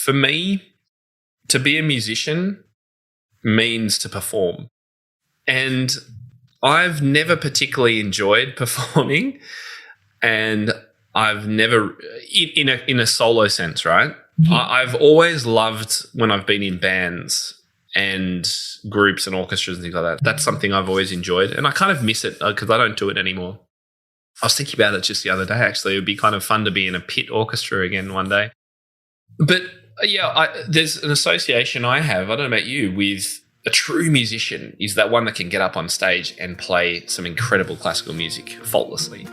for me, to be a musician means to perform. And I've never particularly enjoyed performing, and I've never, in a solo sense, right? Mm-hmm. I've always loved when I've been in bands and groups and orchestras and things like that. That's something I've always enjoyed, and I kind of miss it because I don't do it anymore. I was thinking about it just the other day, actually. It would be kind of fun to be in a pit orchestra again one day. But, yeah, there's an association I have, I don't know about you, with a true musician is that one that can get up on stage and play some incredible classical music faultlessly.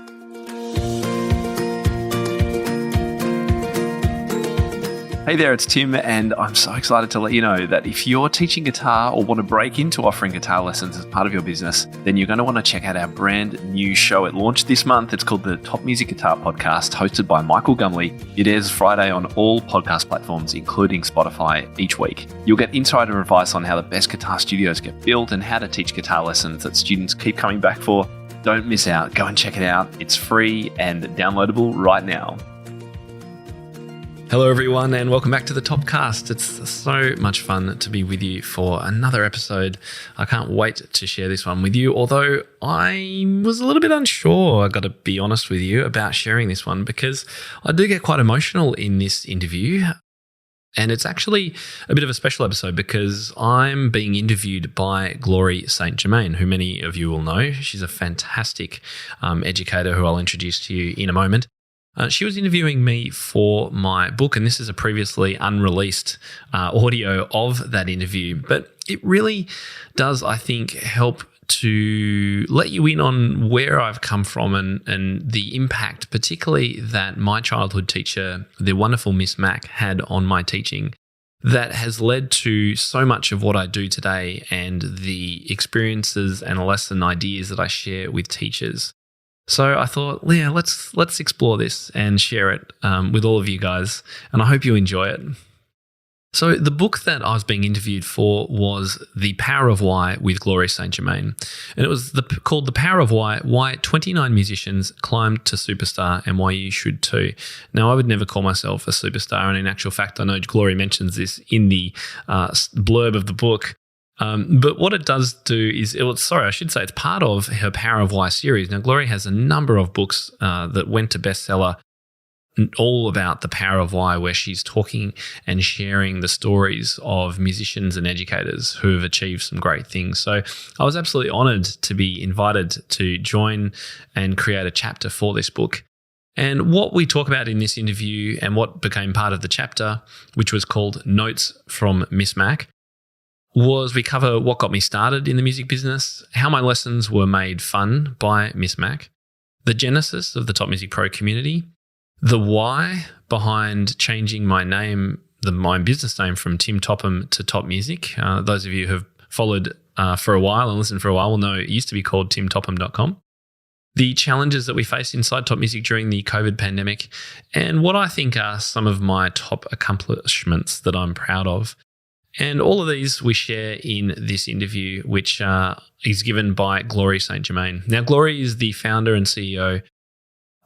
Hey there, it's Tim, and I'm so excited to let you know that if you're teaching guitar or want to break into offering guitar lessons as part of your business, then you're going to want to check out our brand new show. It launched this month. It's called the Top Music Guitar Podcast, hosted by Michael Gumley. It airs Friday on all podcast platforms, including Spotify, each week. You'll get insider advice on how the best guitar studios get built and how to teach guitar lessons that students keep coming back for. Don't miss out. Go and check it out. It's free and downloadable right now. Hello, everyone, and welcome back to the Topcast. It's so much fun to be with you for another episode. I can't wait to share this one with you, although I was a little bit unsure, I got to be honest with you, about sharing this one because I do get quite emotional in this interview. And it's actually a bit of a special episode because I'm being interviewed by Glory St. Germain, who many of you will know. She's a fantastic educator who I'll introduce to you in a moment. She was interviewing me for my book, and this is a previously unreleased audio of that interview. But it really does, I think, help to let you in on where I've come from and the impact, particularly that my childhood teacher, the wonderful Miss Mac, had on my teaching that has led to so much of what I do today and the experiences and lesson ideas that I share with teachers. So I thought, yeah, let's explore this and share it with all of you guys, and I hope you enjoy it. So the book that I was being interviewed for was The Power of Why with Glory St. Germain, and it was called The Power of Why 29 Musicians Climbed to Superstar and Why You Should Too. Now, I would never call myself a superstar, and in actual fact, I know Glory mentions this in the blurb of the book. But what it does do is, it's part of her Power of Why series. Now, Glory has a number of books that went to bestseller, all about the power of why, where she's talking and sharing the stories of musicians and educators who have achieved some great things. So I was absolutely honored to be invited to join and create a chapter for this book. And what we talk about in this interview and what became part of the chapter, which was called Notes from Miss Mac, was we cover what got me started in the music business, how my lessons were made fun by Miss Mac, the genesis of the TopMusicPro community, the why behind changing my name, my business name from Tim Topham to TopMusic. Those of you who have followed for a while and listened for a while will know it used to be called timtopham.com. The challenges that we faced inside Top Music during the COVID pandemic, and what I think are some of my top accomplishments that I'm proud of. And all of these we share in this interview, which is given by Glory St. Germain. Now, Glory is the founder and CEO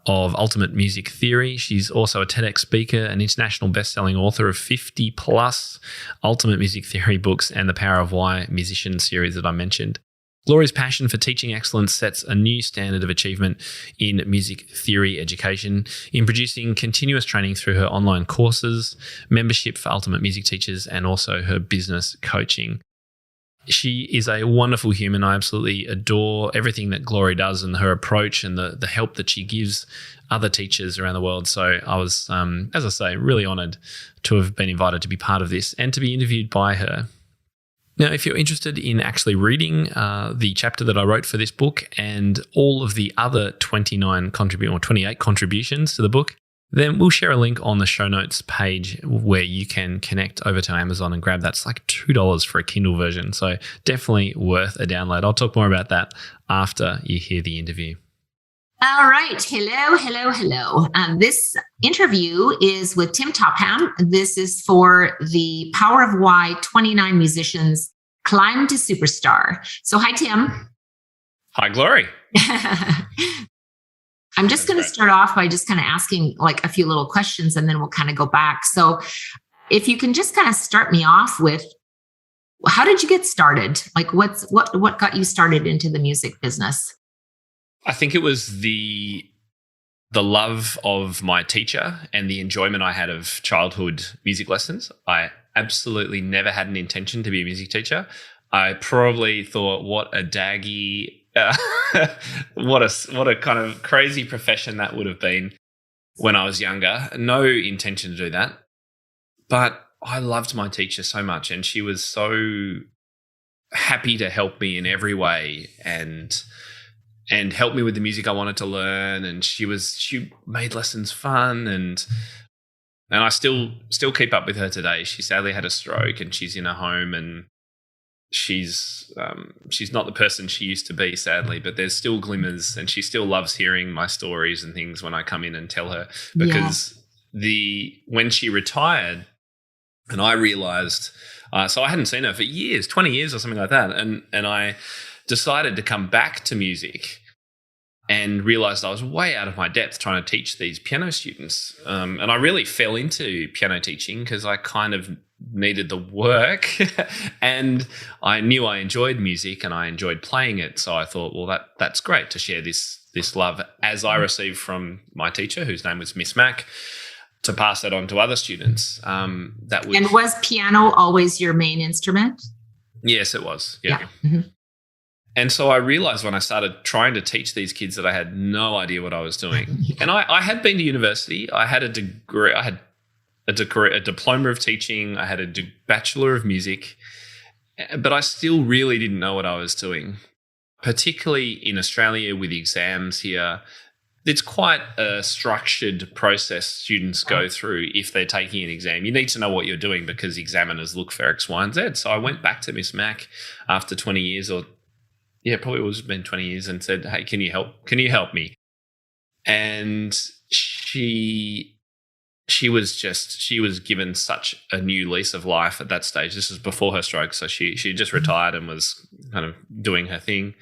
of Ultimate Music Theory. She's also a TEDx speaker, an international best-selling author of 50-plus Ultimate Music Theory books and the Power of Why musician series that I mentioned. Glory's passion for teaching excellence sets a new standard of achievement in music theory education, in producing continuous training through her online courses, membership for Ultimate Music Teachers, and also her business coaching. She is a wonderful human. I absolutely adore everything that Glory does and her approach and the help that she gives other teachers around the world. So I was, as I say, really honoured to have been invited to be part of this and to be interviewed by her. Now, if you're interested in actually reading the chapter that I wrote for this book and all of the other 28 contributions to the book, then we'll share a link on the show notes page where you can connect over to Amazon and grab that. It's like $2 for a Kindle version, so definitely worth a download. I'll talk more about that after you hear the interview. All right. Hello. This interview is with Tim Topham. This is for The Power of Why 29 Musicians Climb to Superstar. So hi, Tim. Hi, Glory. I'm just going to start off by just kind of asking like a few little questions and then we'll kind of go back. So if you can just kind of start me off with, how did you get started? Like what got you started into the music business? I think it was the love of my teacher and the enjoyment I had of childhood music lessons. I absolutely never had an intention to be a music teacher. I probably thought, what a daggy, what a kind of crazy profession that would have been when I was younger. No intention to do that. But I loved my teacher so much, and she was so happy to help me in every way and help me with the music I wanted to learn. And she made lessons fun, and I still keep up with her today. She sadly had a stroke, and she's in a home, and she's not the person she used to be, sadly, but there's still glimmers, and she still loves hearing my stories and things when I come in and tell her, because when she retired, and I realized, so I hadn't seen her for years, 20 years or something like that, and I decided to come back to music and realized I was way out of my depth trying to teach these piano students. And I really fell into piano teaching because I kind of needed the work and I knew I enjoyed music and I enjoyed playing it. So I thought, well, that's great to share this love as I received from my teacher, whose name was Miss Mac, to pass that on to other students. And was piano always your main instrument? Yes, it was. Yeah. Mm-hmm. And so I realized when I started trying to teach these kids that I had no idea what I was doing. And I had been to university. I had a degree. I had a diploma of teaching. I had a bachelor of music. But I still really didn't know what I was doing, particularly in Australia with exams here. It's quite a structured process students go through if they're taking an exam. You need to know what you're doing because examiners look for X, Y, and Z. So I went back to Miss Mac after 20 years probably it was been 20 years and said, hey, can you help me? And she was given such a new lease of life at that stage. This was before her stroke. So she just retired and was kind of doing her thing.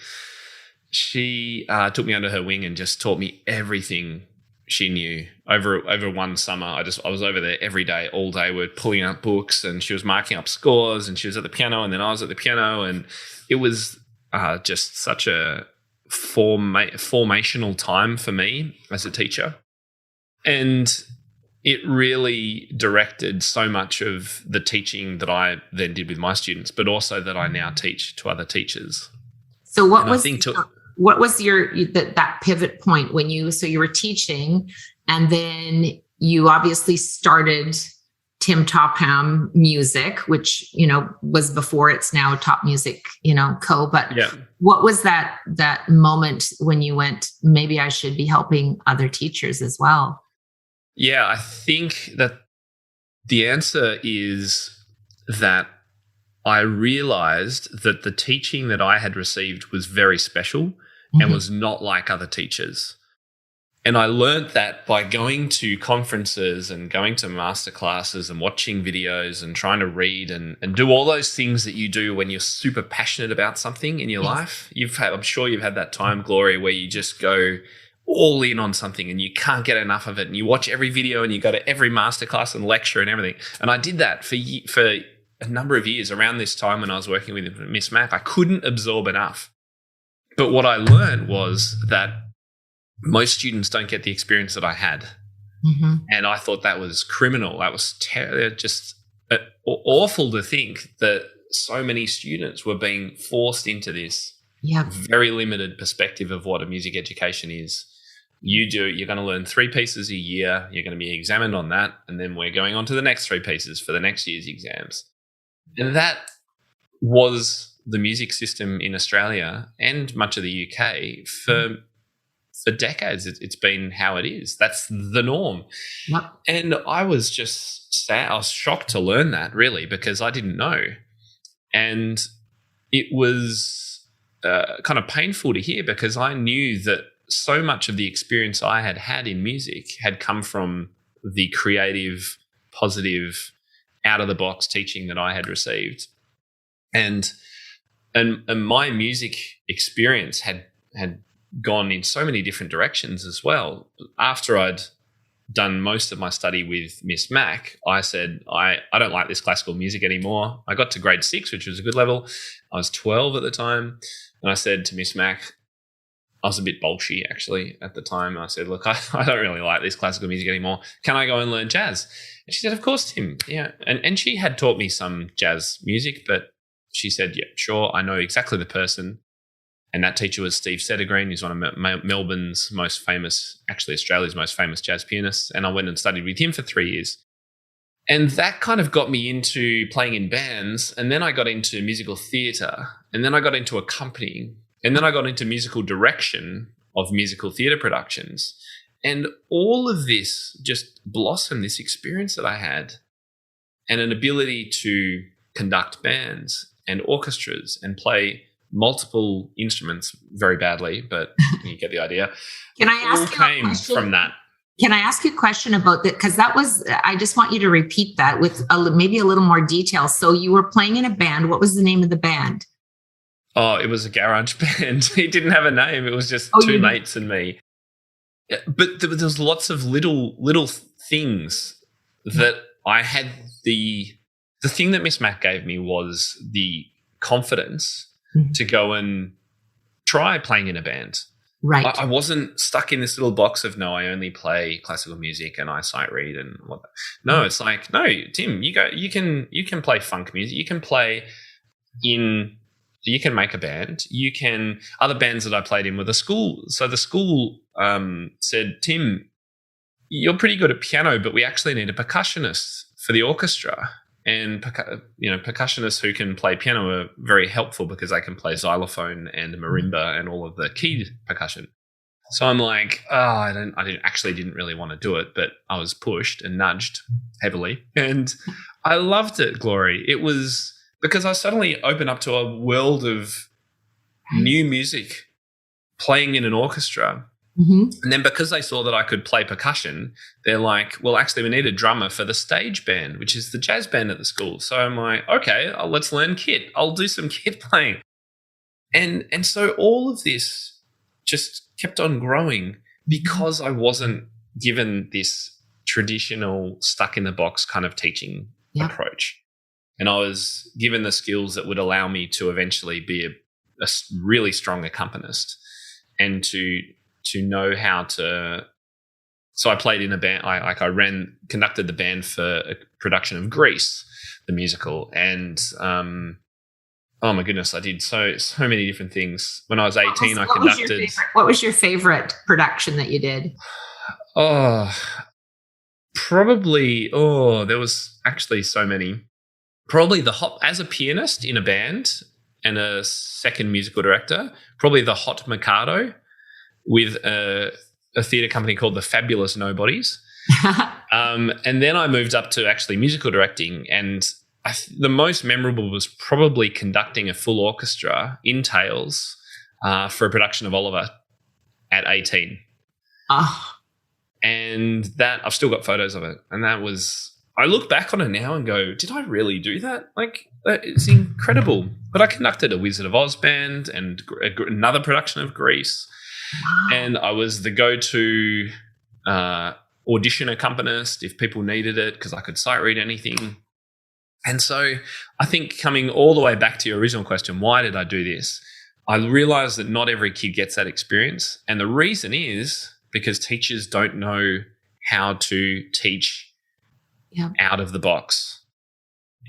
She took me under her wing and just taught me everything she knew. Over one summer, I was over there every day, all day. We're pulling up books and she was marking up scores and she was at the piano and then I was at the piano, and it was just such a formational time for me as a teacher. And it really directed so much of the teaching that I then did with my students, but also that I now teach to other teachers. So what was that pivot point when you were teaching and then you obviously started Tim Topham Music, which, was before it's now TopMusic, Co. But what was that moment when you went, maybe I should be helping other teachers as well? Yeah, I think that the answer is that I realized that the teaching that I had received was very special and was not like other teachers. And I learned that by going to conferences and going to masterclasses and watching videos and trying to read and do all those things that you do when you're super passionate about something in your life. I'm sure you've had that time, Gloria, where you just go all in on something and you can't get enough of it. And you watch every video and you go to every masterclass and lecture and everything. And I did that for a number of years. Around this time when I was working with Miss Mac, I couldn't absorb enough. But what I learned was that most students don't get the experience that I had. Mm-hmm. And I thought that was criminal. That was just awful to think that so many students were being forced into this very limited perspective of what a music education is. You're going to learn 3 pieces a year. You're going to be examined on that. And then we're going on to the next 3 pieces for the next year's exams. And that was the music system in Australia and much of the UK for decades. It's been how it is. That's the norm. Yep. And I was just sad. I was shocked to learn that, really, because I didn't know. And it was kind of painful to hear because I knew that so much of the experience I had had in music had come from the creative, positive, out-of-the-box teaching that I had received. And my music experience had gone in so many different directions as well. After I'd done most of my study with Miss Mac, I said, I don't like this classical music anymore. I got to grade 6, which was a good level. I was 12 at the time. And I said to Miss Mac, I was a bit bolshy actually at the time. I said, look, I don't really like this classical music anymore. Can I go and learn jazz? And she said, of course, Tim. Yeah. And she had taught me some jazz music, but she said, yeah, sure. I know exactly the person. And that teacher was Steve Settergreen. He's one of Melbourne's most famous, actually Australia's most famous jazz pianists. And I went and studied with him for 3 years. And that kind of got me into playing in bands. And then I got into musical theatre. And then I got into accompanying. And then I got into musical direction of musical theatre productions. And all of this just blossomed, this experience that I had, and an ability to conduct bands and orchestras and play multiple instruments very badly, but you get the idea. Can I ask you a question from that? Can I ask you a question about that? Because that was, I just want you to repeat that with maybe a little more detail. So you were playing in a band. What was the name of the band? Oh, it was a garage band. It didn't have a name. It was just two mates and me. But there was lots of little things that I had. The thing that Miss Mac gave me was the confidence to go and try playing in a band. Right. I wasn't stuck in this little box of, no, I only play classical music and I sight read and what. No, it's like, no, Tim, you can play funk music. You can make a band. Other bands that I played in were the school. So the school said, Tim, you're pretty good at piano, but we actually need a percussionist for the orchestra. And percussionists who can play piano are very helpful because they can play xylophone and marimba and all of the keyed percussion. So I'm like, I didn't really want to do it, but I was pushed and nudged heavily, and I loved it, Glory. It was because I suddenly opened up to a world of new music, playing in an orchestra. Mm-hmm. And then because they saw that I could play percussion, they're like, well, actually, we need a drummer for the stage band, which is the jazz band at the school. So I'm like, okay, let's learn kit. I'll do some kit playing. And so all of this just kept on growing because I wasn't given this traditional stuck in the box kind of teaching approach. And I was given the skills that would allow me to eventually be a really strong accompanist and to know how to. So I played in a band. I conducted the band for a production of Grease, the musical, and oh my goodness, I did so many different things. When I was 18, I conducted. What was your favorite production that you did? Oh, probably. Oh, there was actually so many. Probably as a pianist in a band and a second musical director, probably the Hot Mikado with a theatre company called the Fabulous Nobodies. And then I moved up to actually musical directing, and the most memorable was probably conducting a full orchestra in Tales for a production of Oliver at 18. And that, I've still got photos of it. And that was, I look back on it now and go, did I really do that? Like, it's incredible. But I conducted a Wizard of Oz band and another production of Grease. Wow. And I was the go-to audition accompanist if people needed it because I could sight read anything. And so I think coming all the way back to your original question, why did I do this? I realized that not every kid gets that experience. And the reason is because teachers don't know how to teach out of the box.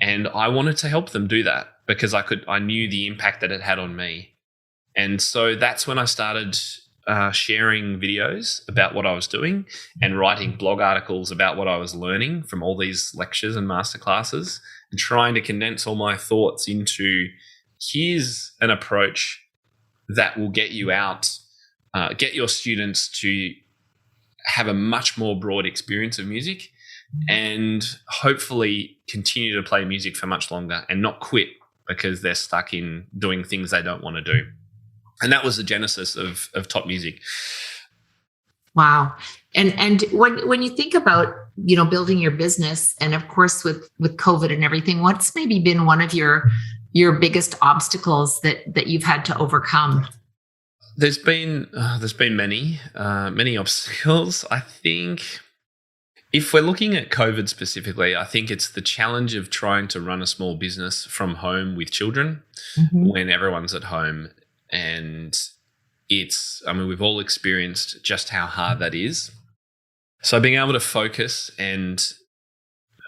And I wanted to help them do that because I knew the impact that it had on me. And so that's when I started sharing videos about what I was doing and writing blog articles about what I was learning from all these lectures and masterclasses and trying to condense all my thoughts into here's an approach that will get you out, get your students to have a much more broad experience of music and hopefully continue to play music for much longer and not quit because they're stuck in doing things they don't want to do. And that was the genesis of Top Music. Wow. And when you think about, building your business and of course with COVID and everything, what's maybe been one of your biggest obstacles that you've had to overcome? There's been many obstacles. I think If we're looking at COVID specifically, I think it's the challenge of trying to run a small business from home with children when everyone's at home. And we've all experienced just how hard that is. So being able to focus and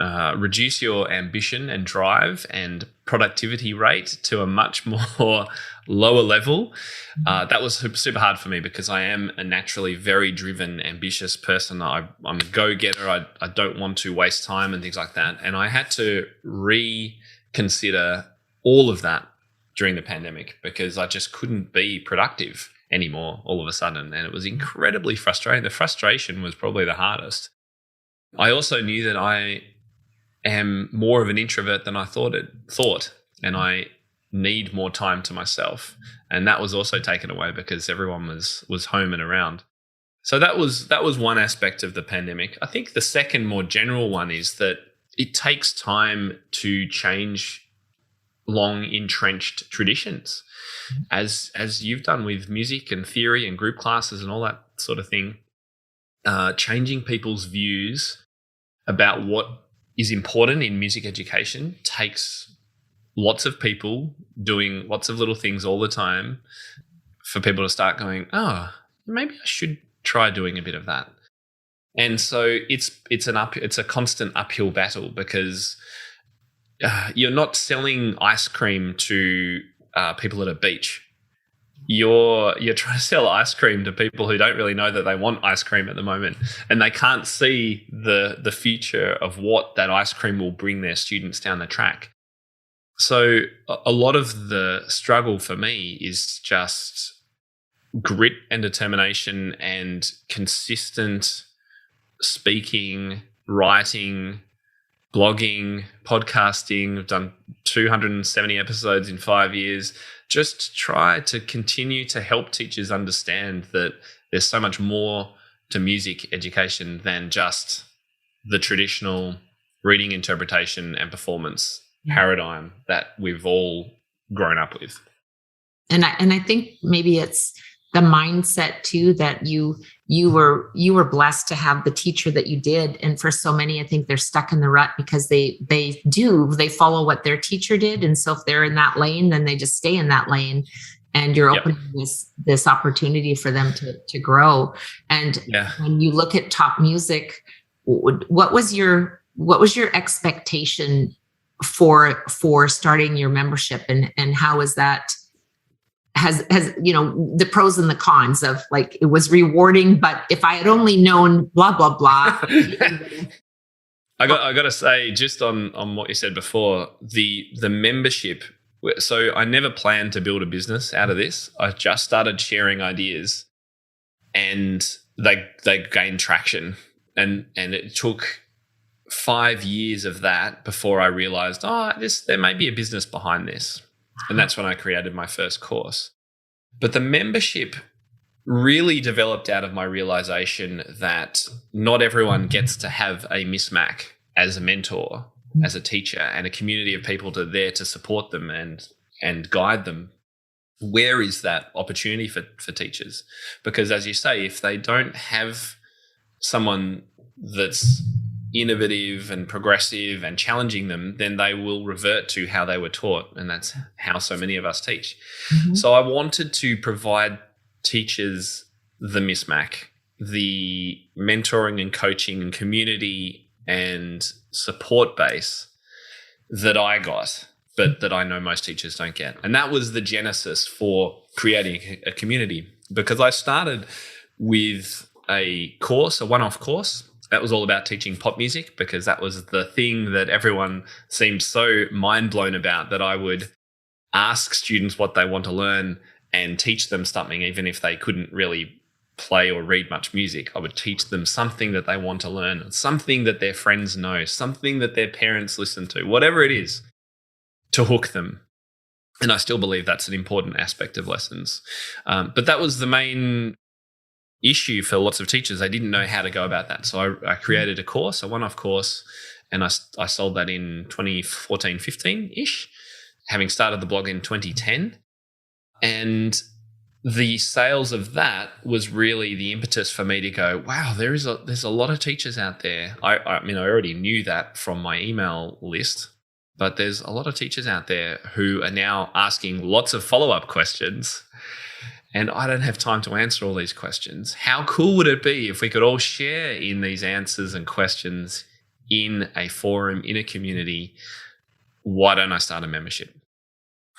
reduce your ambition and drive and productivity rate to a much more lower level, that was super hard for me because I am a naturally very driven, ambitious person. I'm a go-getter. I don't want to waste time and things like that. And I had to reconsider all of that during the pandemic because I just couldn't be productive anymore all of a sudden. And it was incredibly frustrating. The frustration was probably the hardest. I also knew that I am more of an introvert than I thought, and I need more time to myself. And that was also taken away because everyone was home and around. So that was one aspect of the pandemic. I think the second more general one is that it takes time to change long entrenched traditions, as you've done with music and theory and group classes and all that sort of thing. Changing people's views about what is important in music education takes lots of people doing lots of little things all the time for people to start going, oh, maybe I should try doing a bit of that. And so it's a constant uphill battle because you're not selling ice cream to people at a beach. You're trying to sell ice cream to people who don't really know that they want ice cream at the moment, and they can't see the future of what that ice cream will bring their students down the track. So a lot of the struggle for me is just grit and determination and consistent speaking, writing, blogging, podcasting. I've done 270 episodes in 5 years. Just try to continue to help teachers understand that there's so much more to music education than just the traditional reading, interpretation, and performance paradigm that we've all grown up with. And I think maybe it's the mindset too that you were blessed to have the teacher that you did. And for so many, I think they're stuck in the rut because they follow what their teacher did. And so if they're in that lane, then they just stay in that lane. And you're opening this opportunity for them to grow. And when you look at Top Music, what was your expectation for starting your membership, and how is that? Has the pros and the cons of, like, it was rewarding, but if I had only known blah blah blah. I got to say, just on what you said before, the membership. So I never planned to build a business out of this. I just started sharing ideas, and they gained traction, and it took 5 years of that before I realized, there may be a business behind this. And that's when I created my first course. But the membership really developed out of my realization that not everyone gets to have a Miss Mac as a mentor, as a teacher, and a community of people there to support them and guide them. Where is that opportunity for teachers? Because as you say, if they don't have someone that's innovative and progressive and challenging them, then they will revert to how they were taught. And that's how so many of us teach. Mm-hmm. So I wanted to provide teachers the Miss Mac, the mentoring and coaching and community and support base that I got, but that I know most teachers don't get. And that was the genesis for creating a community, because I started with a course, a one-off course. That was all about teaching pop music, because that was the thing that everyone seemed so mind blown about, that I would ask students what they want to learn and teach them something, even if they couldn't really play or read much music. I would teach them something that they want to learn, something that their friends know, something that their parents listen to, whatever it is, to hook them. And I still believe that's an important aspect of lessons. But that was the main issue for lots of teachers. They didn't know how to go about that. So I created a course, a one-off course, and I sold that in 2014, 15-ish, having started the blog in 2010. And the sales of that was really the impetus for me to go, wow, there's a lot of teachers out there. I mean, I already knew that from my email list, but there's a lot of teachers out there who are now asking lots of follow-up questions, and I don't have time to answer all these questions. How cool would it be if we could all share in these answers and questions in a forum, in a community? Why don't I start a membership?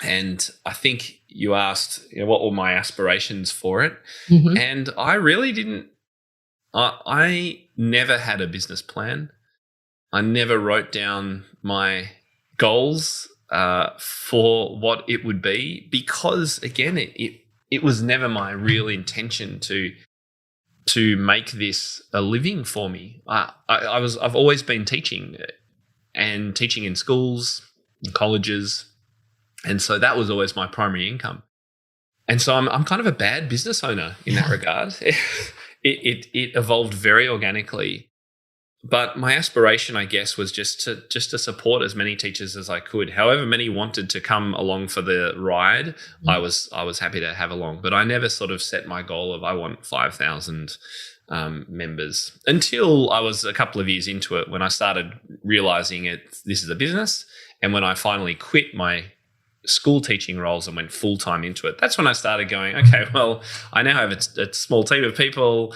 And I think you asked, what were my aspirations for it? Mm-hmm. And I really didn't. I never had a business plan. I never wrote down my goals for what it would be, because again, it was never my real intention to make this a living for me. I've always been teaching, and teaching in schools and colleges, and so that was always my primary income. And so I'm kind of a bad business owner in that regard. It evolved very organically. But my aspiration, I guess, was just to support as many teachers as I could. However many wanted to come along for the ride, I was happy to have along. But I never sort of set my goal of I want 5,000 members, until I was a couple of years into it, when I started realizing this is a business. And when I finally quit my school teaching roles and went full-time into it, that's when I started going, okay, well, I now have a small team of people.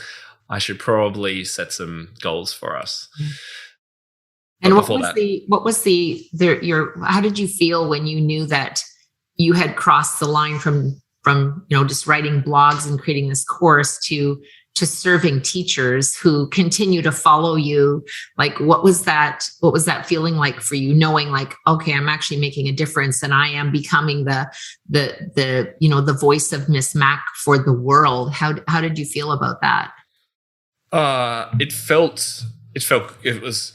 I should probably set some goals for us. And how did you feel when you knew that you had crossed the line from just writing blogs and creating this course to serving teachers who continue to follow you? Like, what was that feeling like for you, knowing like, okay, I'm actually making a difference and I am becoming the voice of Miss Mac for the world? How did you feel about that? It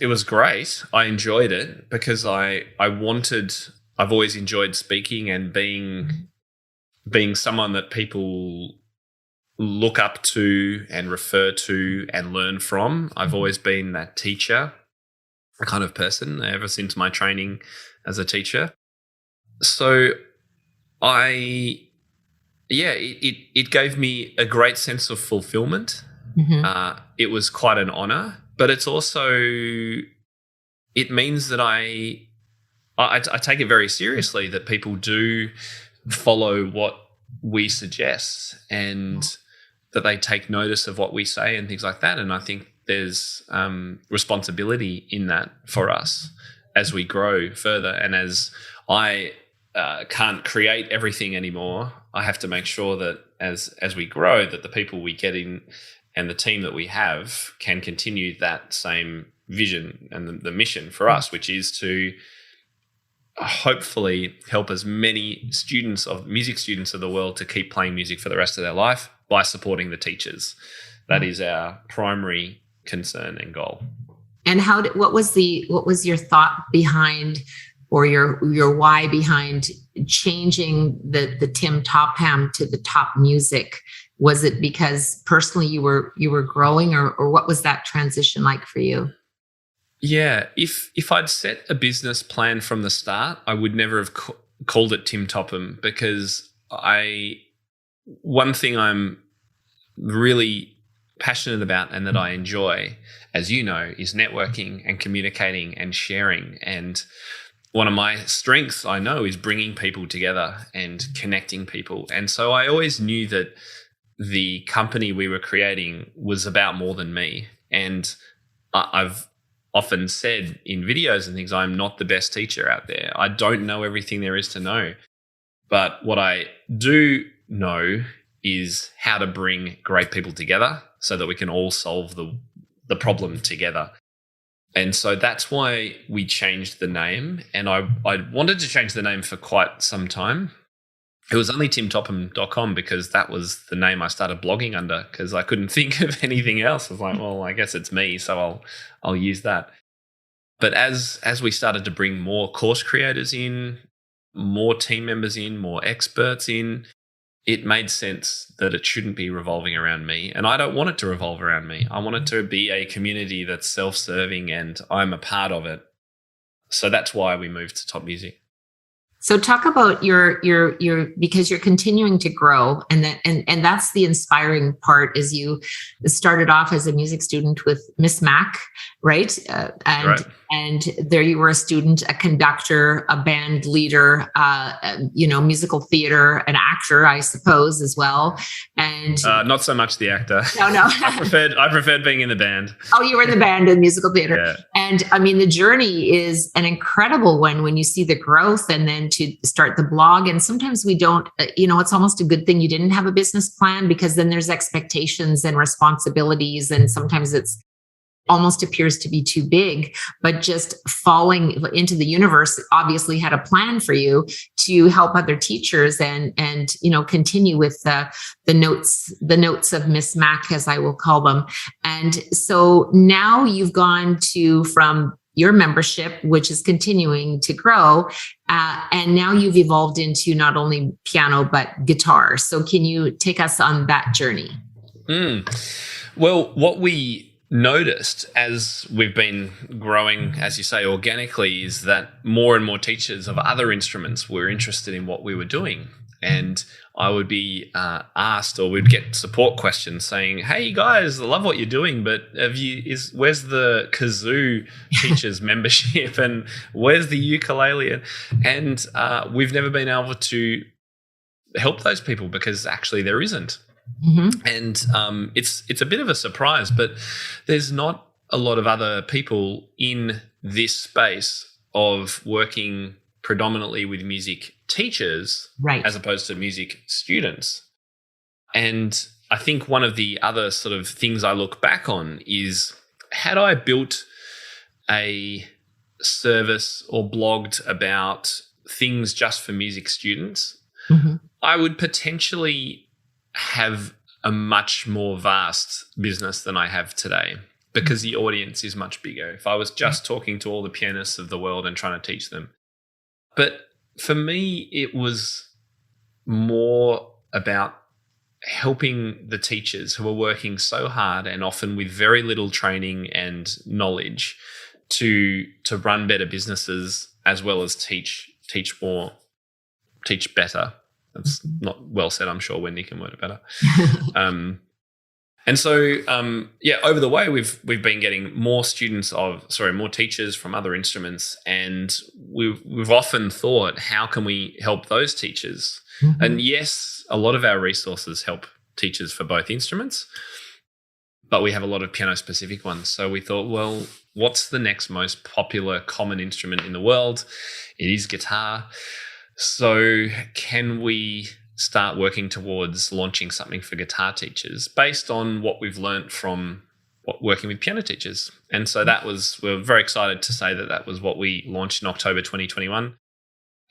was great. I enjoyed it because I've always enjoyed speaking and being someone that people look up to and refer to and learn from. I've always been that teacher kind of person ever since my training as a teacher. So it gave me a great sense of fulfillment. Mm-hmm. It was quite an honor, but it means that I take it very seriously that people do follow what we suggest and that they take notice of what we say and things like that. And I think there's responsibility in that for us as we grow further. And as I can't create everything anymore, I have to make sure that as we grow, that the people we get in and the team that we have can continue that same vision and the mission for us, which is to hopefully help as many music students of the world to keep playing music for the rest of their life by supporting the teachers. That is our primary concern and goal. And what was your thought behind, or your why behind changing the Tim Topham to the TopMusic? Was it because personally you were growing, or what was that transition like for you? Yeah, if I'd set a business plan from the start, I would never have called it Tim Topham, because one thing I'm really passionate about and that I enjoy, as you know, is networking and communicating and sharing. And one of my strengths, I know, is bringing people together and connecting people. And so I always knew that the company we were creating was about more than me. And I've often said in videos and things, I'm not the best teacher out there. I don't know everything there is to know. But what I do know is how to bring great people together so that we can all solve the problem together. And so that's why we changed the name. And I wanted to change the name for quite some time. It was only timtopham.com because that was the name I started blogging under, because I couldn't think of anything else. I was like, well, I guess it's me, so I'll use that. But as we started to bring more course creators in, more team members in, more experts in, it made sense that it shouldn't be revolving around me. And I don't want it to revolve around me. I want it to be a community that's self-serving and I'm a part of it. So that's why we moved to TopMusic. So talk about your because you're continuing to grow, and that's the inspiring part. Is you started off as a music student with Miss Mac, right? And there you were a student, a conductor, a band leader, musical theater, an actor, I suppose, as well. And not so much the actor. No. I preferred being in the band. Oh, you were in the band and musical theater. Yeah. And I mean, the journey is an incredible one when you see the growth, and then to start the blog. And sometimes we don't, it's almost a good thing you didn't have a business plan, because then there's expectations and responsibilities. And sometimes it's almost appears to be too big, but just falling into the universe obviously had a plan for you to help other teachers and continue with the notes of Miss Mac, as I will call them. And so now you've gone from your membership, which is continuing to grow, and now you've evolved into not only piano but guitar. So can you take us on that journey? Well, what we noticed as we've been growing, as you say, organically, is that more and more teachers of other instruments were interested in what we were doing. And I would be asked, or we'd get support questions saying, "Hey guys, I love what you're doing, but where's the kazoo teachers membership, and where's the ukulele?" And we've never been able to help those people because actually there isn't. Mm-hmm. And it's a bit of a surprise, but there's not a lot of other people in this space of working predominantly with music teachers, right, as opposed to music students. And I think one of the other sort of things I look back on is, had I built a service or blogged about things just for music students, mm-hmm, I would potentially have a much more vast business than I have today, because the audience is much bigger. If I was just talking to all the pianists of the world and trying to teach them. But for me, it was more about helping the teachers who are working so hard and often with very little training and knowledge to run better businesses, as well as teach more, teach better. That's not well said. I'm sure Wendy can word it better. And so, over the way, we've been getting more teachers from other instruments, and we've often thought, how can we help those teachers? Mm-hmm. And yes, a lot of our resources help teachers for both instruments, but we have a lot of piano-specific ones. So we thought, well, what's the next most popular common instrument in the world? It is guitar. So can we start working towards launching something for guitar teachers based on what we've learned from working with piano teachers? And so we're very excited to say that was what we launched in October 2021.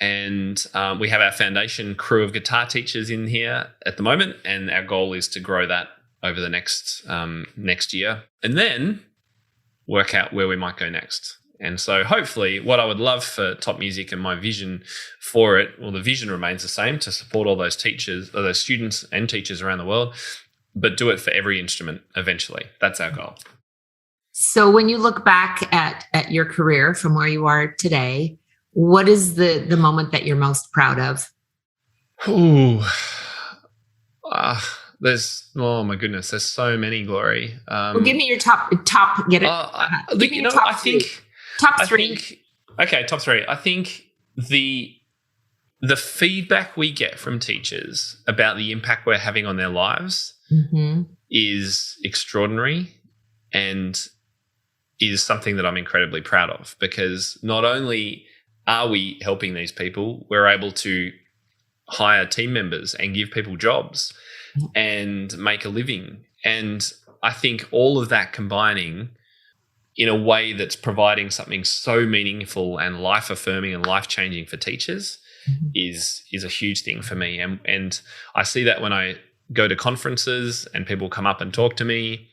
And we have our foundation crew of guitar teachers in here at the moment, and our goal is to grow that over the next year, and then work out where we might go next. And so hopefully what I would love for Top Music and my vision for it, well, the vision remains the same, to support all those teachers, or those students and teachers around the world, but do it for every instrument eventually. That's our goal. So when you look back at your career from where you are today, what is the moment that you're most proud of? Oh my goodness, there's so many, Glory. Well, give me your top, get it. Give me your top three. Top three. Top three. I think the feedback we get from teachers about the impact we're having on their lives, mm-hmm, is extraordinary, and is something that I'm incredibly proud of, because not only are we helping these people, we're able to hire team members and give people jobs and make a living. And I think all of that combining in a way that's providing something so meaningful and life-affirming and life-changing for teachers, mm-hmm, is a huge thing for me. And I see that when I go to conferences and people come up and talk to me,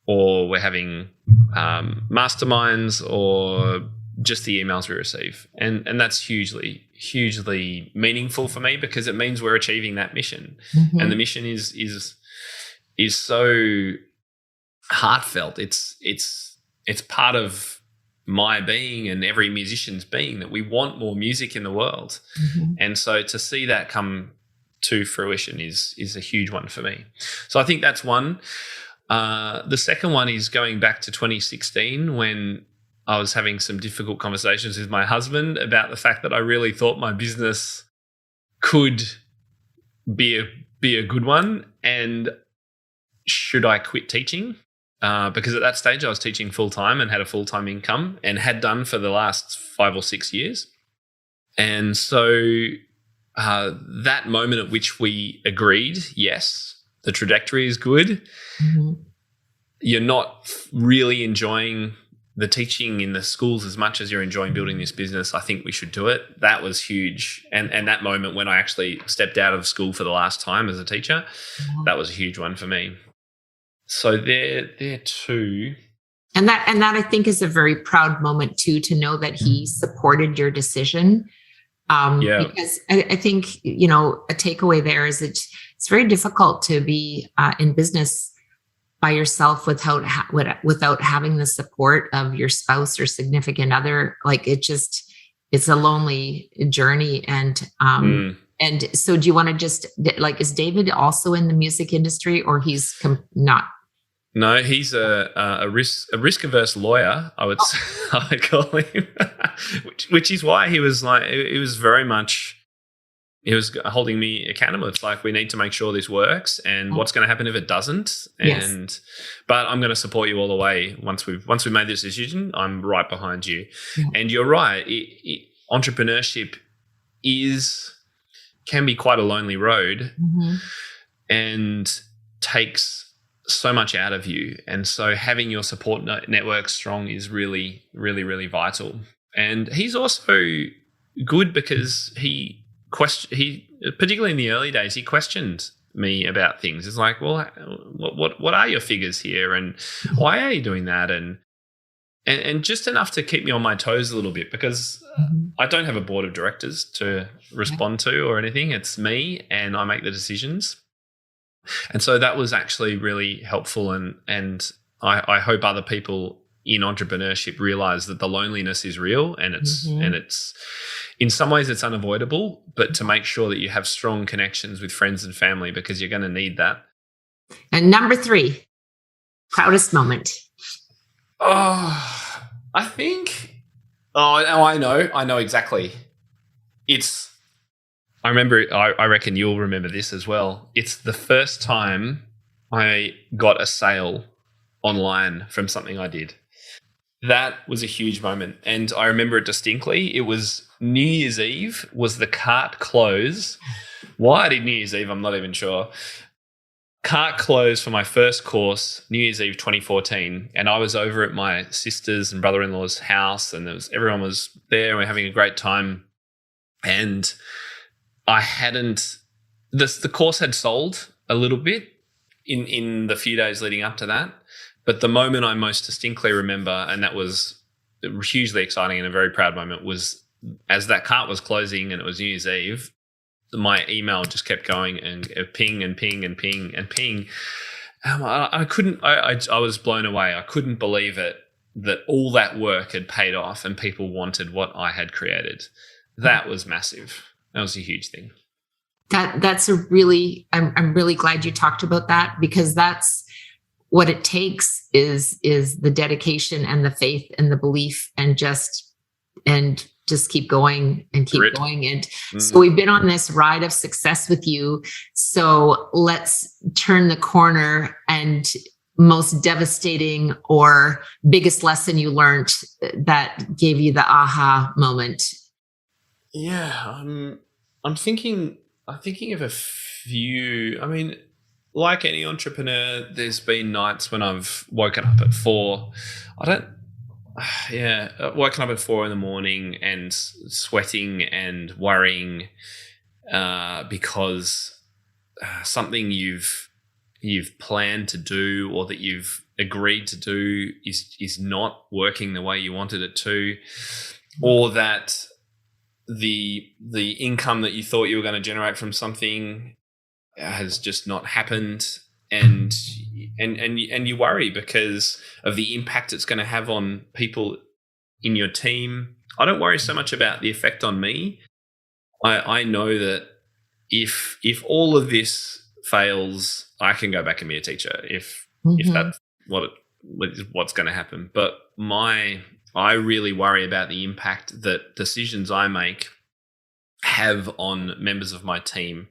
or we're having masterminds, or just the emails we receive. And that's hugely, hugely meaningful for me, because it means we're achieving that mission. Mm-hmm. And the mission is so heartfelt. It's part of my being and every musician's being that we want more music in the world. And so to see that come to fruition is a huge one for me. So I think that's one. The second one is going back to 2016 when I was having some difficult conversations with my husband about the fact that I really thought my business could be a good one, and should I quit teaching? Because at that stage I was teaching full-time and had a full-time income and had done for the last 5 or 6 years. And so that moment at which we agreed, yes, the trajectory is good. You're not really enjoying the teaching in the schools as much as you're enjoying building this business. I think we should do it. That was huge. And that moment when I actually stepped out of school for the last time as a teacher, that was a huge one for me. So they're two. And that I think is a very proud moment too, to know that he supported your decision. Because I think, a takeaway there is it's very difficult to be in business by yourself without having the support of your spouse or significant other. Like it's a lonely journey. And so do you want to just is David also in the music industry, or he's not? No, he's a risk averse lawyer, I would call him, which is why he was holding me accountable. It's like, we need to make sure this works, and what's going to happen if it doesn't. But I'm going to support you all the way. Once we've made this decision, I'm right behind you. And you're right. Entrepreneurship can be quite a lonely road, and takes so much out of you. And so having your support network strong is really, really, really vital. And he's also good because he particularly in the early days, he questioned me about things. It's like, well, what are your figures here, and why are you doing that? And just enough to keep me on my toes a little bit, because I don't have a board of directors to respond to or anything. It's me, and I make the decisions. And so that was actually really helpful. And I hope other people in entrepreneurship realize that the loneliness is real, and it's in some ways it's unavoidable, but to make sure that you have strong connections with friends and family, because you're going to need that. And number 3, proudest moment. Oh, I think, I know exactly. I remember, I reckon you'll remember this as well. It's the first time I got a sale online from something I did. That was a huge moment. And I remember it distinctly. It was New Year's Eve, was the cart close. Why did New Year's Eve? I'm not even sure. Cart closed for my first course, New Year's Eve 2014. And I was over at my sister's and brother-in-law's house, and everyone was there, and we were having a great time. And the course had sold a little bit in the few days leading up to that. But the moment I most distinctly remember, and that was hugely exciting and a very proud moment, was as that cart was closing and it was New Year's Eve, my email just kept going, and ping and ping and ping and ping. I was blown away. I couldn't believe it, that all that work had paid off and people wanted what I had created. That was massive. That was a huge thing. That's I'm really glad you talked about that, because that's what it takes is the dedication and the faith and the belief, and just keep going and keep going. And so we've been on this ride of success with you. So let's turn the corner, and most devastating or biggest lesson you learned that gave you the aha moment. Yeah, I'm thinking of a few. I mean, like any entrepreneur, there's been nights when I've woken up at 4. Woken up at 4 in the morning and sweating and worrying because something you've planned to do or that you've agreed to do is not working the way you wanted it to, or that the income that you thought you were going to generate from something has just not happened, and you worry because of the impact it's going to have on people in your team. I don't worry so much about the effect on me. I know that if I of this fails, I can go back and be a teacher if that's what's going to happen. But I really worry about the impact that decisions I make have on members of my team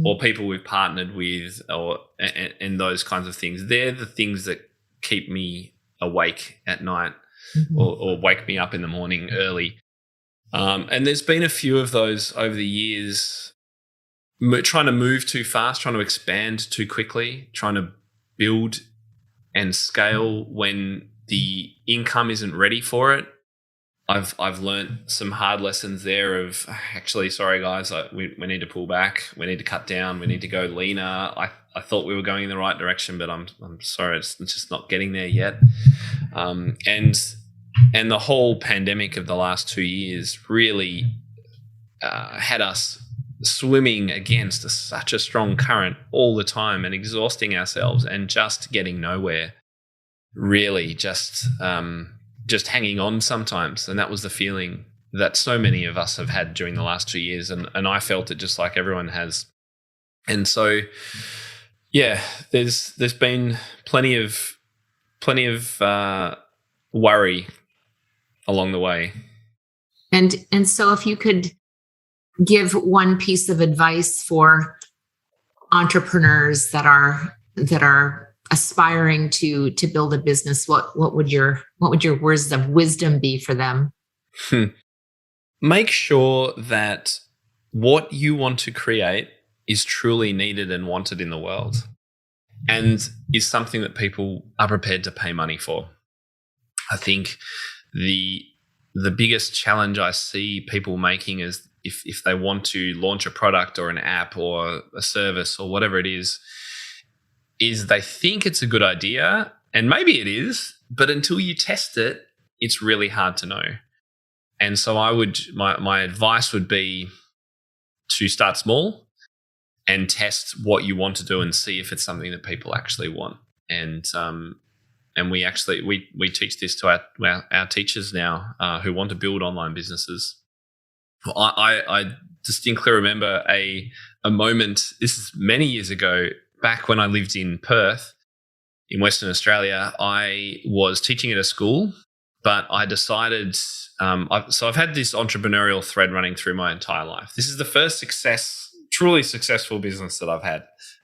or people we've partnered with, and those kinds of things. They're the things that keep me awake at night or wake me up in the morning early. And there's been a few of those over the years, trying to move too fast, trying to expand too quickly, trying to build and scale when the income isn't ready for it. I've learned some hard lessons there of actually, sorry guys, we need to pull back, we need to cut down, we need to go leaner. I thought we were going in the right direction, but I'm sorry, it's just not getting there yet. And the whole pandemic of the last 2 years really had us swimming against such a strong current all the time and exhausting ourselves and just getting nowhere. Really just hanging on sometimes. And that was the feeling that so many of us have had during the last 2 years. And I felt it just like everyone has. And so, yeah, there's been plenty of worry along the way. And so if you could give one piece of advice for entrepreneurs that are aspiring to build a business, what would your words of wisdom be for them? Make sure that what you want to create is truly needed and wanted in the world and is something that people are prepared to pay money for. I think the biggest challenge I see people making is if they want to launch a product or an app or a service or whatever it is they think it's a good idea, and maybe it is, but until you test it, it's really hard to know. And so my advice would be to start small and test what you want to do and see if it's something that people actually want. And we teach this to our teachers now who want to build online businesses. I distinctly remember a moment, this is many years ago, back when I lived in Perth in Western Australia. I was teaching at a school, but I decided, I've had this entrepreneurial thread running through my entire life. This is the first truly successful business that I've had,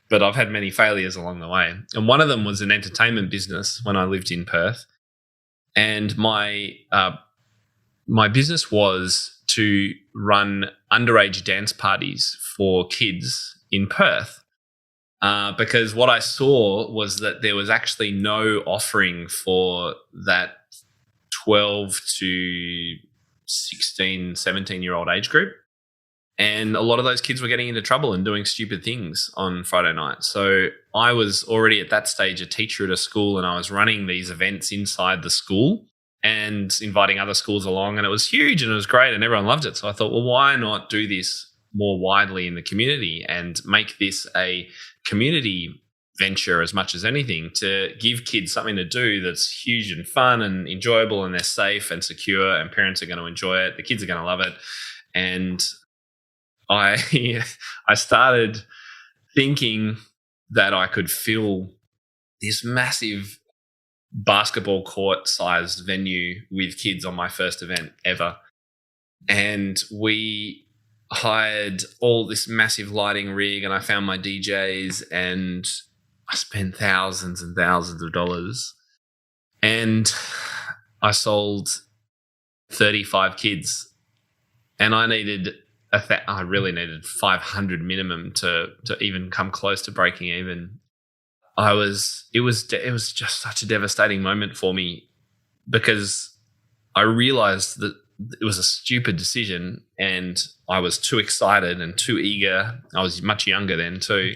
but I've had many failures along the way. And one of them was an entertainment business when I lived in Perth. And my business was to run underage dance parties for kids in Perth. Because what I saw was that there was actually no offering for that 12 to 16, 17-year-old age group. And a lot of those kids were getting into trouble and doing stupid things on Friday night. So I was already at that stage a teacher at a school, and I was running these events inside the school and inviting other schools along. And it was huge and it was great and everyone loved it. So I thought, well, why not do this more widely in the community and make this a community venture as much as anything, to give kids something to do that's huge and fun and enjoyable, and they're safe and secure, and parents are going to enjoy it. The kids are going to love it. And I started thinking that I could fill this massive basketball court-sized venue with kids on my first event ever. And we hired all this massive lighting rig, and I found my DJs, and I spent thousands and thousands of dollars. And I sold 35 kids, and I really needed 500 minimum to even come close to breaking even. It was just such a devastating moment for me, because I realized that it was a stupid decision and I was too excited and too eager. I was much younger then too.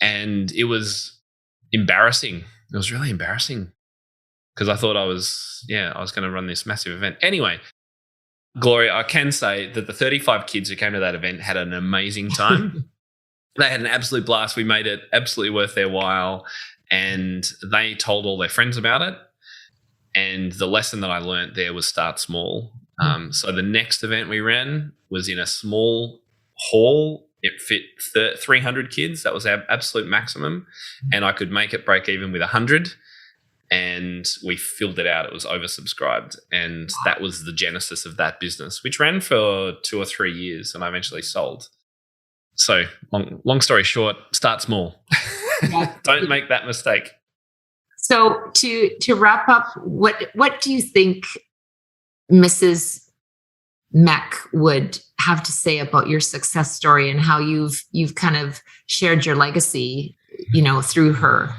And it was embarrassing. It was really embarrassing because I thought I was going to run this massive event. Anyway, Gloria, I can say that the 35 kids who came to that event had an amazing time. They had an absolute blast. We made it absolutely worth their while, and they told all their friends about it. And the lesson that I learned there was start small. So the next event we ran was in a small hall. It fit 300 kids. That was our absolute maximum. And I could make it break even with 100. And we filled it out. It was oversubscribed. And that was the genesis of that business, which ran for 2 or 3 years and I eventually sold. So long story short, start small. Yeah. Don't make that mistake. So to wrap up, what do you think Mrs. Mac would have to say about your success story and how you've kind of shared your legacy, through her?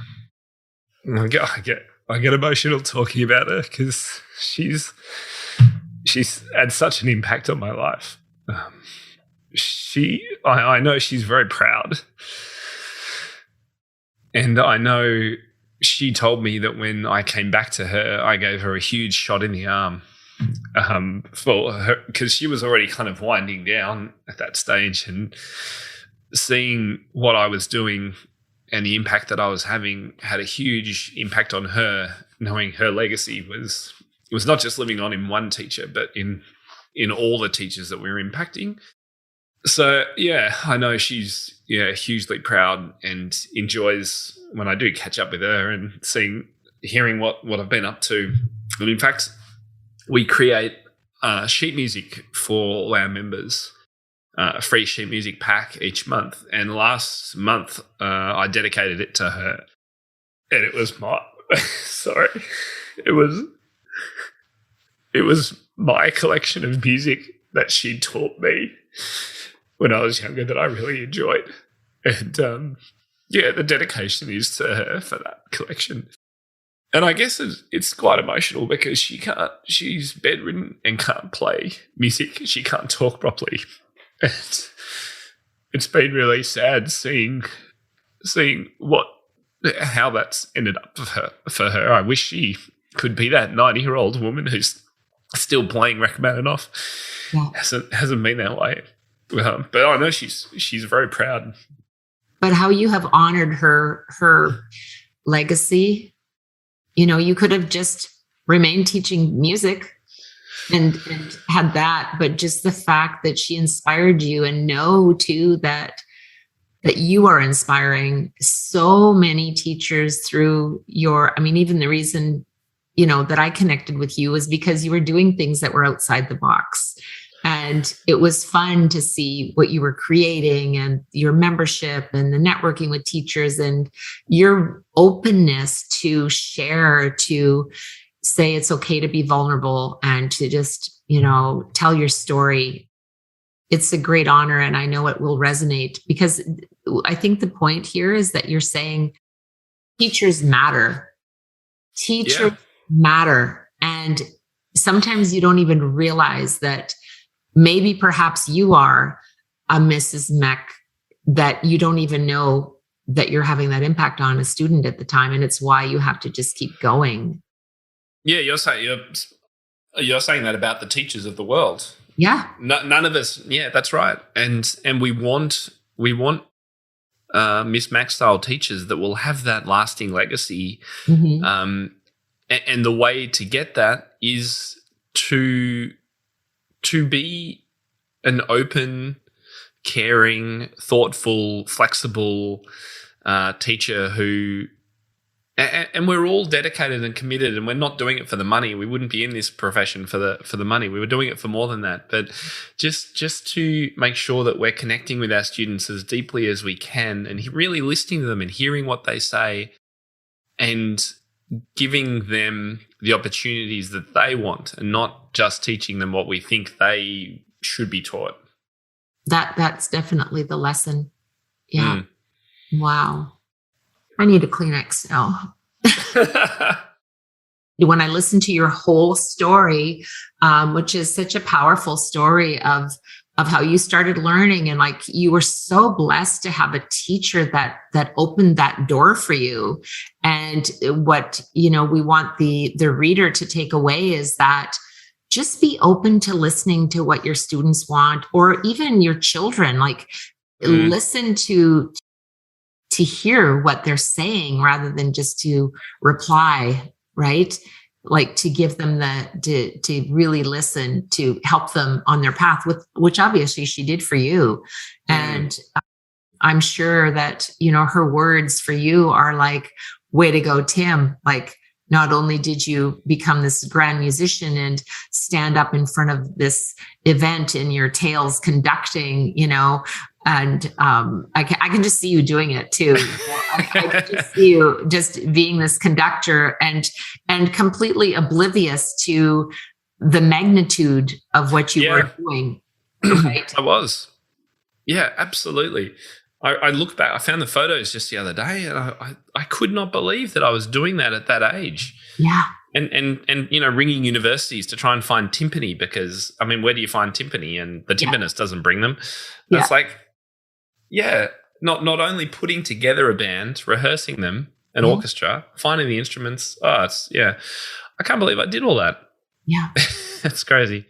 I get emotional talking about her because she's had such an impact on my life. I know she's very proud, and I know she told me that when I came back to her, I gave her a huge shot in the arm for her because she was already kind of winding down at that stage, and seeing what I was doing and the impact that I was having had a huge impact on her, knowing her legacy was not just living on in one teacher, but in all the teachers that we were impacting. So, yeah, I know she's hugely proud and enjoys when I do catch up with her and hearing what I've been up to. And in fact, we create sheet music for all our members. A free sheet music pack each month, and last month I dedicated it to her, and it was my it was my collection of music that she taught me when I was younger that I really enjoyed, and the dedication is to her for that collection. And I guess it's quite emotional because she's bedridden and can't play music. She can't talk properly. It's been really sad seeing how that's ended up for her. I wish she could be that 90-year-old woman who's still playing Rachmaninoff. Yeah. Hasn't been that way, but I know she's very proud. But how you have honored her legacy. You could have just remained teaching music and had that, but just the fact that she inspired you, and know too that you are inspiring so many teachers through even the reason, that I connected with you was because you were doing things that were outside the box. And it was fun to see what you were creating and your membership and the networking with teachers and your openness to share, to say it's okay to be vulnerable and to just, tell your story. It's a great honor, and I know it will resonate, because I think the point here is that you're saying teachers matter. Teachers matter. And sometimes you don't even realize that maybe perhaps you are a Mrs. Mac that you don't even know that you're having that impact on a student at the time. And it's why you have to just keep going. Yeah, you're saying that about the teachers of the world. Yeah. None of us. Yeah, that's right. And we want Miss Mac style teachers that will have that lasting legacy. Mm-hmm. And the way to get that is to be an open, caring, thoughtful, flexible teacher who. And we're all dedicated and committed, and we're not doing it for the money. We wouldn't be in this profession for the money. We were doing it for more than that. But just to make sure that we're connecting with our students as deeply as we can, and really listening to them and hearing what they say, and giving them the opportunities that they want, and not just teaching them what we think they should be taught. That's definitely the lesson. Yeah. Wow. I need a Kleenex now. When I listen to your whole story, which is such a powerful story of how you started learning, and like you were so blessed to have a teacher that opened that door for you. And what, we want the reader to take away is that just be open to listening to what your students want, or even your children, listen to hear what they're saying rather than just to reply, right? like to give them to really listen, to help them on their path, with which obviously she did for you. And I'm sure that, her words for you are like, way to go, Tim. Like, not only did you become this grand musician and stand up in front of this event in your tails conducting, and I can just see you doing it too. I can just see you just being this conductor and completely oblivious to the magnitude of what you were doing. Right? I was. Yeah, absolutely. I look back, I found the photos just the other day, and I could not believe that I was doing that at that age. Yeah. And ringing universities to try and find timpani, because, where do you find timpani? And the timpanist doesn't bring them. It's like, not only putting together a band, rehearsing them, an orchestra, finding the instruments. I can't believe I did all that. Yeah. That's crazy.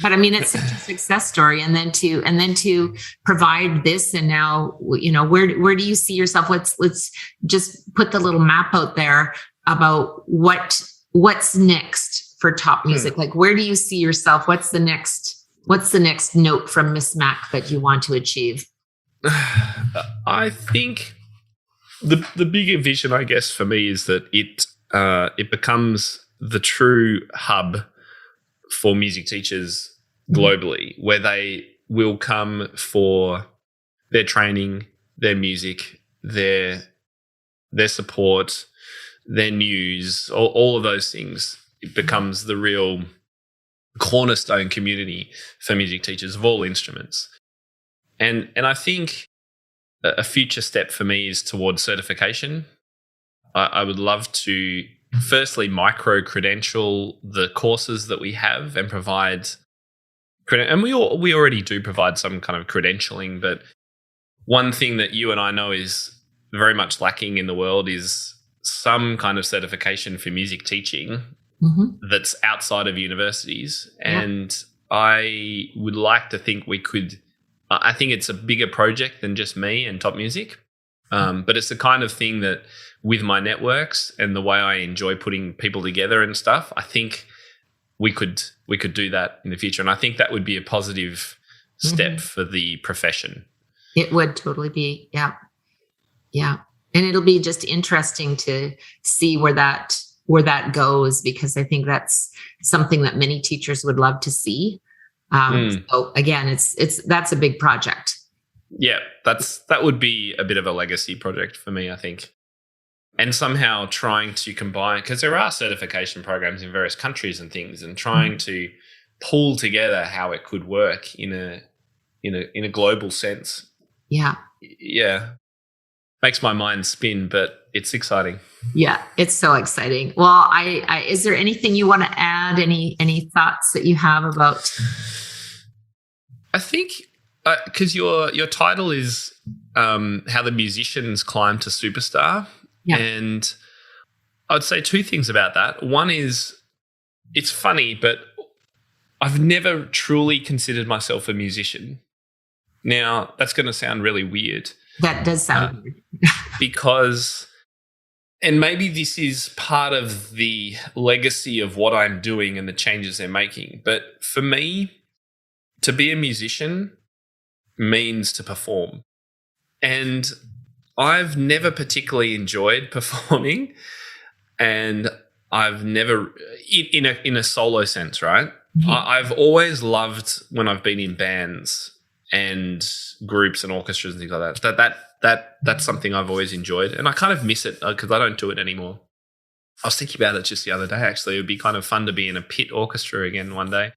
But it's such a success story, and then to provide this, and now where do you see yourself? Let's just put the little map out there about what's next for Top Music. Like, where do you see yourself? What's the next note from Miss Mac that you want to achieve? I think the bigger vision, I guess, for me is that it becomes the true hub for music teachers globally, where they will come for their training, their music, their support, their news, all of those things. It becomes the real cornerstone community for music teachers of all instruments. And I think a future step for me is towards certification. I would love to firstly micro-credential the courses that we have and provide and we already do provide some kind of credentialing, but one thing that you and I know is very much lacking in the world is some kind of certification for music teaching that's outside of universities. And I would like to think we could, I think it's a bigger project than just me and Top Music, but it's the kind of thing that with my networks and the way I enjoy putting people together and stuff, I think we could do that in the future. And I think that would be a positive step for the profession. It would totally be. Yeah. Yeah. And it'll be just interesting to see where that goes, because I think that's something that many teachers would love to see. So again, that's a big project. Yeah, that would be a bit of a legacy project for me, I think. And somehow trying to combine, because there are certification programs in various countries and things, and trying to pull together how it could work in a global sense. Yeah. Yeah. Makes my mind spin, but it's exciting. Yeah, it's so exciting. Well, I is there anything you want to add? Any thoughts that you have about? I think because your title is how the musicians climb to superstar. Yeah. And I'd say two things about that. One is, it's funny, but I've never truly considered myself a musician. Now, that's going to sound really weird. That does sound weird. Because, and maybe this is part of the legacy of what I'm doing and the changes they're making, but for me, to be a musician means to perform. And I've never particularly enjoyed performing, and I've never, in a solo sense, right? Mm-hmm. I've always loved when I've been in bands and groups and orchestras and things like that. That's something I've always enjoyed, and I kind of miss it because I don't do it anymore. I was thinking about it just the other day, actually. It would be kind of fun to be in a pit orchestra again one day.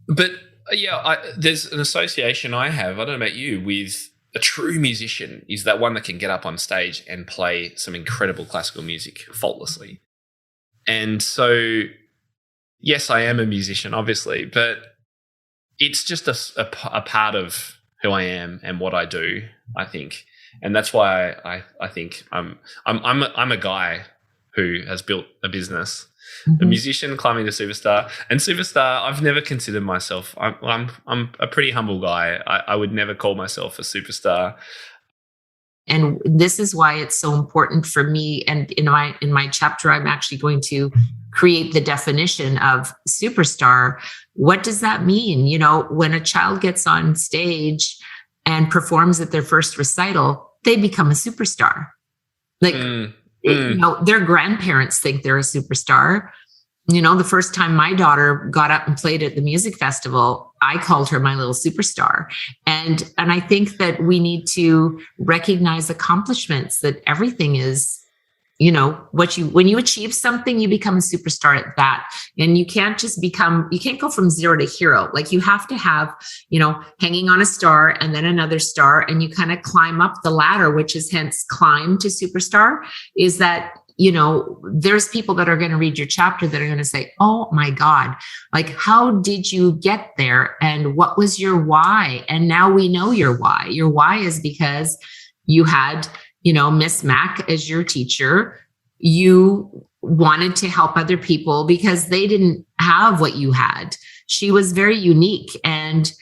But yeah, there's an association I have, I don't know about you, with a true musician is that one that can get up on stage and play some incredible classical music faultlessly. And so, yes, I am a musician, obviously, but it's just a part of who I am and what I do, I think. And that's why I think I'm a guy who has built a business, a musician climbing to superstar. And superstar, I've never considered myself. I'm a pretty humble guy. I would never call myself a superstar. And this is why it's so important for me. And in my chapter, I'm actually going to create the definition of superstar. What does that mean? You know, when a child gets on stage and performs at their first recital, they become a superstar. Like, you know, their grandparents think they're a superstar. You know, the first time my daughter got up and played at the music festival, I called her my little superstar. And I think that we need to recognize accomplishments, that everything is, you know, when you achieve something, you become a superstar at that. And you can't go from zero to hero. Like, you have to have, you know, hanging on a star and then another star, and you kind of climb up the ladder, which is hence climb to superstar, is that, you know, there's people that are going to read your chapter that are going to say, oh my God, like, how did you get there? And what was your why? And now we know your why. Your why is because you had, you know, Miss Mac as your teacher. You wanted to help other people because they didn't have what you had. She was very unique, and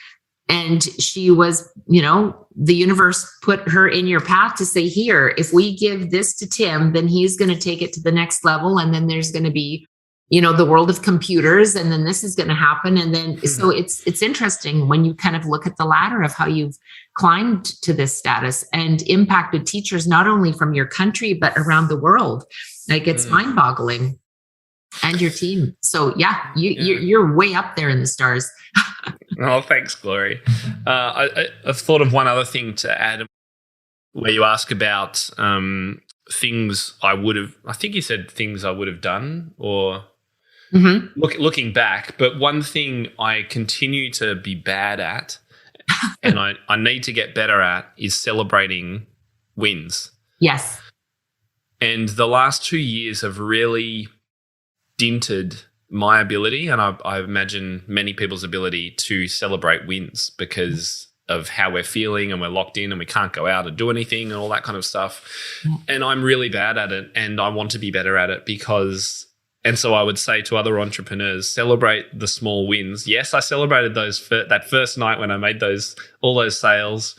she was, you know, the universe put her in your path to say, here, if we give this to Tim, then he's going to take it to the next level. And then there's going to be, you know, the world of computers, and then this is going to happen. And then, so it's interesting when you kind of look at the ladder of how you've climbed to this status and impacted teachers, not only from your country, but around the world. Like, it's mind boggling. And your team. So yeah, you're way up there in the stars. Oh, thanks, Glory. I've thought of one other thing to add, where you ask about things I think you said things I would have done, or looking back. But one thing I continue to be bad at, and I need to get better at, is celebrating wins. Yes. And the last 2 years have really dinted my ability, and I imagine many people's ability, to celebrate wins because of how we're feeling, and we're locked in and we can't go out and do anything and all that kind of stuff. And I'm really bad at it, and I want to be better at it and so I would say to other entrepreneurs, celebrate the small wins. Yes, I celebrated those that first night when I made all those sales.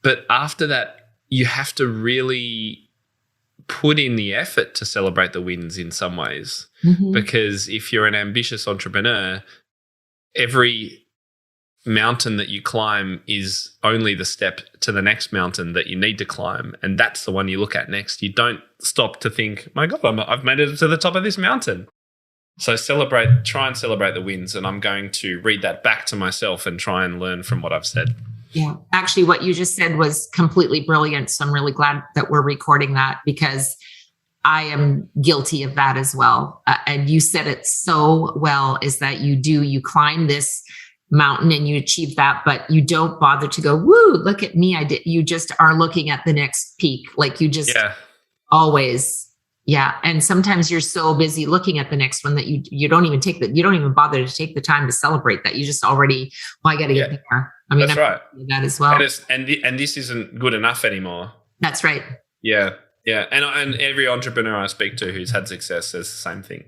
But after that, you have to really put in the effort to celebrate the wins in some ways. Because if you're an ambitious entrepreneur, every mountain that you climb is only the step to the next mountain that you need to climb. And that's the one you look at next. You don't stop to think, my God, I've made it to the top of this mountain. So try and celebrate the wins. And I'm going to read that back to myself and try and learn from what I've said. Yeah, actually, what you just said was completely brilliant. So I'm really glad that we're recording that, because I am guilty of that as well. And you said it so well, is that you climb this mountain and you achieve that, but you don't bother to go, woo, look at me. I did. You just are looking at the next peak. Like, you just always. Yeah. And sometimes you're so busy looking at the next one that you don't even bother to take the time to celebrate that. You just already, I got to get there. I mean, that's right. That as well. And this isn't good enough anymore. That's right. Yeah. Yeah. And every entrepreneur I speak to who's had success says the same thing.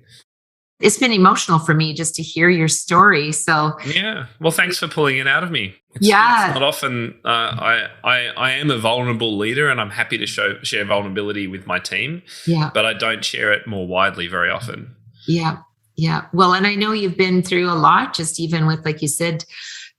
It's been emotional for me just to hear your story. So yeah. Well, thanks for pulling it out of me. It's not often. I am a vulnerable leader, and I'm happy to share vulnerability with my team. Yeah. But I don't share it more widely very often. Yeah. Yeah. Well, and I know you've been through a lot, just even with, like you said,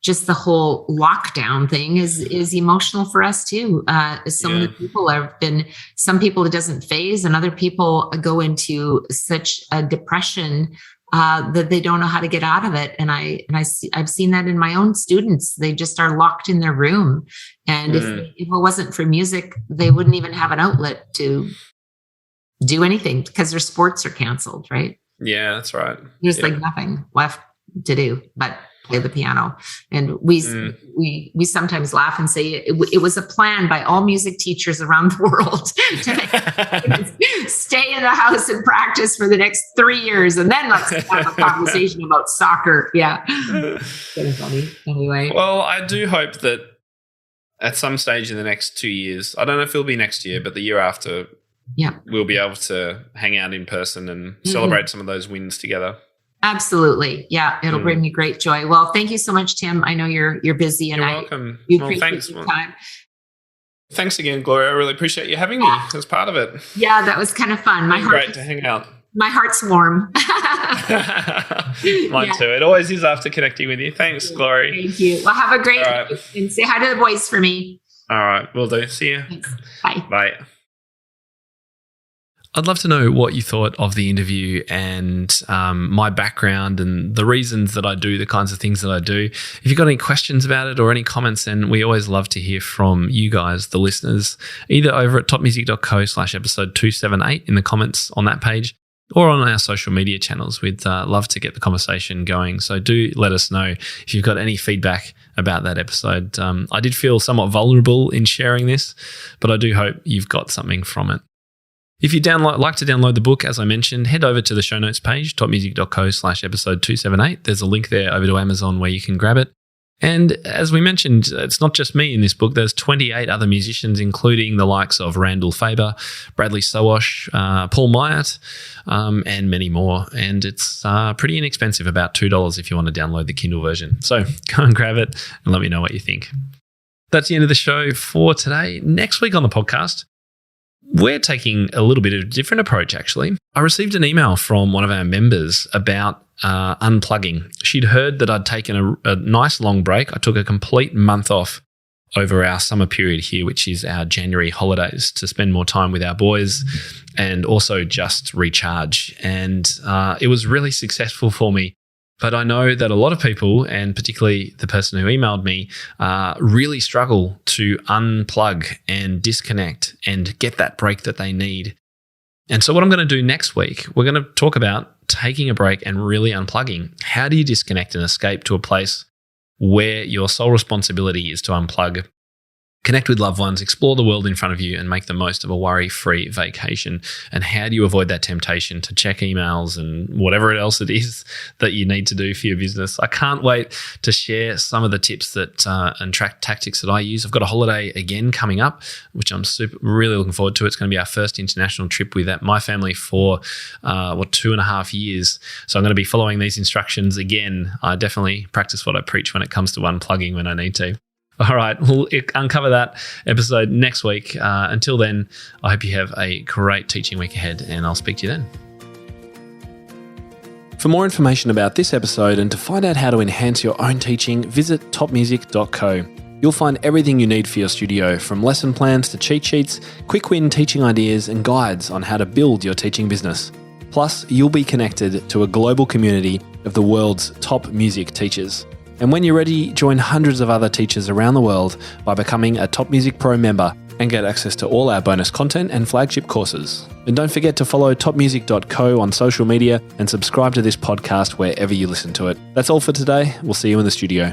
just the whole lockdown thing is emotional for us too. Some people it doesn't phase, and other people go into such a depression that they don't know how to get out of it. And I've seen that in my own students. They just are locked in their room. And if it wasn't for music, they wouldn't even have an outlet to do anything, because their sports are canceled, right? Yeah, that's right. There's like nothing left to do but play the piano. And we sometimes laugh and say it was a plan by all music teachers around the world to stay in the house and practice for the next 3 years, and then let's have a conversation about soccer. Yeah. Kind of funny. Anyway. Well, I do hope that at some stage in the next 2 years, I don't know if it'll be next year, but the year after, we'll be able to hang out in person and celebrate some of those wins together. Absolutely. Yeah. It'll bring me great joy. Well, thank you so much, Tim. I know you're busy, and you're welcome. You appreciate your time. Thanks again, Gloria. I really appreciate you having me as part of it. Yeah, that was kind of fun. Great to hang out. My heart's warm. Mine too. It always is after connecting with you. Thanks, Gloria. Thank you. Well, have a great day and say hi to the boys for me. All right, will do. See you. Thanks. Bye. Bye. I'd love to know what you thought of the interview and my background and the reasons that I do the kinds of things that I do. If you've got any questions about it or any comments, then we always love to hear from you guys, the listeners, either over at topmusic.co/episode 278 in the comments on that page or on our social media channels. We'd love to get the conversation going. So do let us know if you've got any feedback about that episode. I did feel somewhat vulnerable in sharing this, but I do hope you've got something from it. If you'd like to download the book, as I mentioned, head over to the show notes page, topmusic.co/episode 278. There's a link there over to Amazon where you can grab it. And as we mentioned, it's not just me in this book. There's 28 other musicians, including the likes of Randall Faber, Bradley Sowash, Paul Myatt, and many more. And it's pretty inexpensive, about $2 if you want to download the Kindle version. So go and grab it and let me know what you think. That's the end of the show for today. Next week on the podcast, we're taking a little bit of a different approach, actually. I received an email from one of our members about unplugging. She'd heard that I'd taken a nice long break. I took a complete month off over our summer period here, which is our January holidays, to spend more time with our boys and also just recharge. And it was really successful for me. But I know that a lot of people, and particularly the person who emailed me, really struggle to unplug and disconnect and get that break that they need. And so what I'm going to do next week, we're going to talk about taking a break and really unplugging. How do you disconnect and escape to a place where your sole responsibility is to unplug, connect with loved ones, explore the world in front of you, and make the most of a worry-free vacation? And how do you avoid that temptation to check emails and whatever else it is that you need to do for your business? I can't wait to share some of the tips that and tactics that I use. I've got a holiday again coming up, which I'm really looking forward to. It's going to be our first international trip with my family for 2.5 years. So I'm going to be following these instructions again. I definitely practice what I preach when it comes to unplugging when I need to. All right, we'll uncover that episode next week. Until then, I hope you have a great teaching week ahead, and I'll speak to you then. For more information about this episode and to find out how to enhance your own teaching, visit topmusic.co. You'll find everything you need for your studio, from lesson plans to cheat sheets, quick win teaching ideas, and guides on how to build your teaching business. Plus, you'll be connected to a global community of the world's top music teachers. And when you're ready, join hundreds of other teachers around the world by becoming a TopMusicPro member and get access to all our bonus content and flagship courses. And don't forget to follow topmusic.co on social media and subscribe to this podcast wherever you listen to it. That's all for today. We'll see you in the studio.